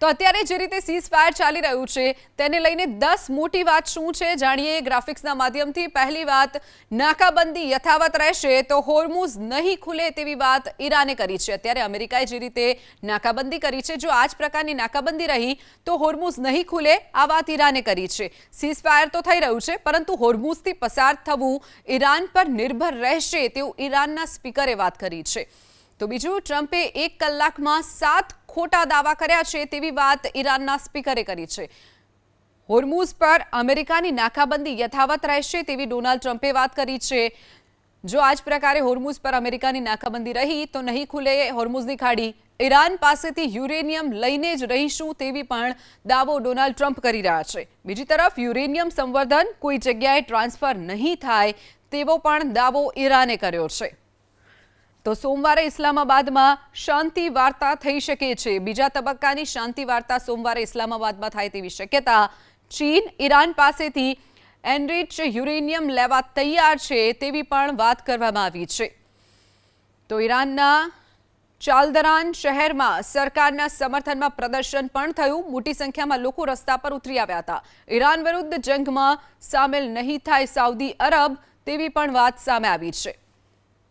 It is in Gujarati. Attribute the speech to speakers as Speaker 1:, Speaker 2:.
Speaker 1: તો અત્યારે જે રીતે સીઝફાયર ચાલી રહ્યું છે તેને લઈને 10 મોટી વાત શું છે જાણીએ ગ્રાફિક્સના માધ્યમથી। પહેલી વાત, નાકાબંધી યથાવત રહેશે તો હોર્મુઝ નહીં ખુલે તેવી વાત ઈરાને કરી છે। અત્યારે અમેરિકાએ જે રીતે નાકાબંધી કરી છે, જો આ જ પ્રકારની નાકાબંધી રહી તો હોર્મુઝ નહીં ખુલે, આ વાત ઈરાને કરી છે। સીઝફાયર તો થઈ રહ્યું છે, પરંતુ હોર્મુઝથી પસાર થવું ઈરાન પર નિર્ભર રહેશે તેવું ઈરાનના સ્પીકરે વાત કરી છે। તો બીજું, ટ્રમ્પે 1 કલાકમાં 7 ખોટા દાવા કર્યા છે તેવી વાત ઈરાનના સ્પીકરે કરી છે। હોર્મુઝ પર અમેરિકાની નાકાબંધી યથાવત રહેશે તેવી ડોનાલ્ડ ટ્રમ્પે વાત કરી છે। જો આ જ પ્રકારે હોર્મુઝ પર અમેરિકાની નાકાબંધી રહી તો નહીં ખુલે હોર્મુઝની ખાડી, ઈરાન પાસેથી યુરેનિયમ લઈને જ રહીશું તેવી પણ દાવો ડોનાલ્ડ ટ્રમ્પ કરી રહ્યા છે। બીજી તરફ યુરેનિયમ સંવર્ધન કોઈ જગ્યાએ ટ્રાન્સફર નહીં થાય તેવો પણ દાવો ઈરાને કર્યો છે। તો સોમવારે ઇસ્લામાબાદમાં શાંતિ વાર્તા થઈ શકે છે। બીજા તબક્કાની શાંતિ વાર્તા સોમવારે ઇસ્લામાબાદમાં થાય તેવી શક્યતા। ચીન ઈરાન પાસેથી એનરિચ યુરેનિયમ લેવા તૈયાર છે તેવી પણ વાત કરવામાં આવી છે। તો ઈરાનના ચાલદરાન શહેરમાં સરકારના સમર્થનમાં પ્રદર્શન પણ થયું। મોટી સંખ્યામાં લોકો રસ્તા પર ઉતરી આવ્યા હતા। ઈરાન વિરુદ્ધ જંગમાં સામેલ નહીં થાય સાઉદી અરબ તેવી પણ વાત સામે આવી છે।